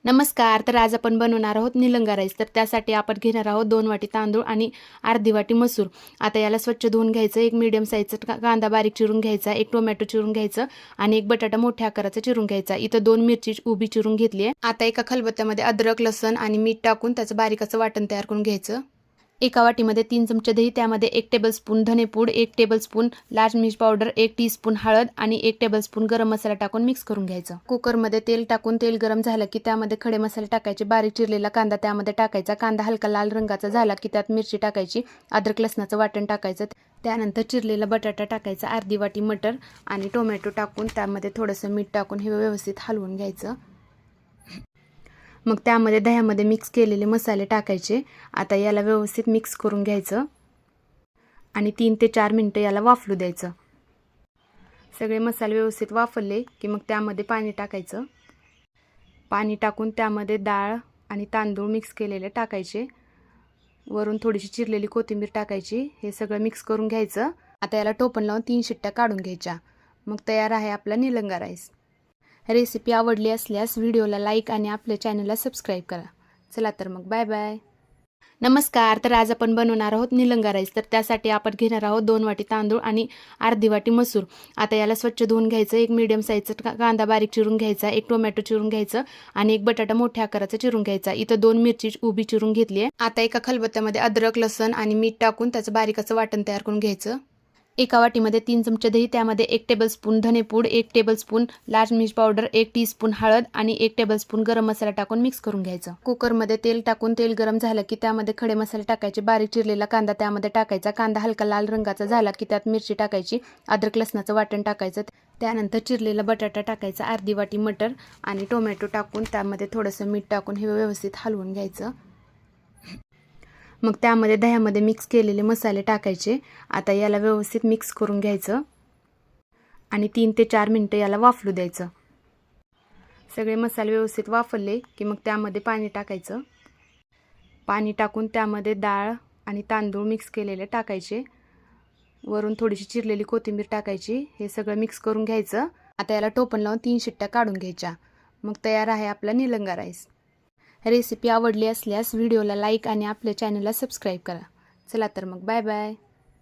नमस्कार. तर आज आपण बनवणार आहोत निलंगा राईस. तर त्यासाठी आपण घेणार आहोत 2 वाटी तांदूळ आणि अर्धी वाटी मसूर. आता याला स्वच्छ धुवून घ्यायचं. एक मीडियम साईजचा कांदा बारीक चिरून घ्यायचा, एक टोमॅटो चिरून घ्यायचं आणि एक बटाटा मोठ्या आकाराचा चिरून घ्यायचा. इथं 2 मिरची उभी चिरून घेतली आहे. आता एका खलबत्त्यामध्ये अद्रक, लसूण आणि मीठ टाकून त्याचं बारीक असं वाटण तयार करून घ्यायचं. एका वाटीमध्ये 3 चमचे दही, त्यामध्ये 1 टेबलस्पून धनेपूड, 1 टेबलस्पून लाल मिर्च पावडर, 1 टीस्पून हळद आणि 1 टेबलस्पून गरम मसाला टाकून मिक्स करून घ्यायचं. कुकरमध्ये तेल टाकून तेल गरम झालं की त्यामध्ये खडे मसाले टाकायचे. बारीक चिरलेला कांदा त्यामध्ये टाकायचा. कांदा हलका लाल रंगाचा झाला की त्यात मिरची टाकायची. अद्रक लसणाचं वाटण टाकायचं. त्यानंतर चिरलेला बटाटा टाकायचा, अर्धी वाटी मटर आणि टोमॅटो टाकून त्यामध्ये थोडंसं मीठ टाकून हे व्यवस्थित हलवून घ्यायचं. मग त्यामध्ये दह्यामध्ये मिक्स केलेले मसाले टाकायचे. आता याला व्यवस्थित मिक्स करून घ्यायचं आणि 3 ते 4 मिनिटं याला वाफलू द्यायचं. सगळे मसाले व्यवस्थित वाफरले की मग त्यामध्ये पाणी टाकायचं. पाणी टाकून त्यामध्ये डाळ आणि तांदूळ मिक्स केलेले टाकायचे. वरून थोडीशी चिरलेली कोथिंबीर टाकायची. हे सगळं मिक्स करून घ्यायचं. आता याला टोपण लावून 3 शिट्ट्या काढून घ्यायच्या. मग तयार आहे आपला निलंगा राईस. रेसिपी आवडली असल्यास व्हिडिओला लाईक आणि आपल्या चॅनलला सबस्क्राईब करा. चला तर मग बाय बाय. नमस्कार. तर आज आपण बनवणार आहोत निलंगा राईस. तर त्यासाठी आपण घेणार आहोत 2 वाटी तांदूळ आणि अर्धी वाटी मसूर. आता याला स्वच्छ धुवून घ्यायचं. एक मीडियम साईजचा कांदा बारीक चिरून घ्यायचा, एक टोमॅटो चिरून घ्यायचं आणि एक बटाटा मोठ्या आकाराचा चिरून घ्यायचा. इथं 2 मिरची उभी चिरून घेतली आहे. आता एका खलबत्त्यामध्ये अद्रक, लसूण आणि मीठ टाकून त्याचं बारीक असं वाटण तयार करून घ्यायचं. एका वाटीमध्ये 3 चमचे दही, त्यामध्ये 1 टेबलस्पून धनेपूड, 1 टेबलस्पून लाल मिर्च पावडर, 1 टीस्पून हळद आणि 1 टेबलस्पून गरम मसाला टाकून मिक्स करून घ्यायचं. कुकरमध्ये तेल टाकून तेल गरम झालं की त्यामध्ये खडे मसाले टाकायचे. बारीक चिरलेला कांदा त्यामध्ये टाकायचा. कांदा हलका लाल रंगाचा झाला की त्यात मिरची टाकायची. अद्रक लसणाचं वाटण टाकायचं. त्यानंतर चिरलेला बटाटा टाकायचा, अर्धी वाटी मटर आणि टोमॅटो टाकून त्यामध्ये थोडंसं मीठ टाकून हे व्यवस्थित हलवून घ्यायचं. मग त्यामध्ये दह्यामध्ये मिक्स केलेले मसाले टाकायचे. आता याला व्यवस्थित मिक्स करून घ्यायचं आणि 3 ते 4 मिनिटं याला वाफलू द्यायचं. सगळे मसाले व्यवस्थित वाफरले की मग त्यामध्ये पाणी टाकायचं. पाणी टाकून त्यामध्ये डाळ आणि तांदूळ मिक्स केलेले टाकायचे. वरून थोडीशी चिरलेली कोथिंबीर टाकायची. हे सगळं मिक्स करून घ्यायचं. आता याला टोपण लावून 3 शिट्ट्या काढून घ्यायच्या. मग तयार आहे आपला निलंगा राईस. रेसिपी आवडली असल्यास व्हिडिओला लाईक आणि आपल्या चॅनलला सबस्क्राईब करा. चला तर मग बाय बाय.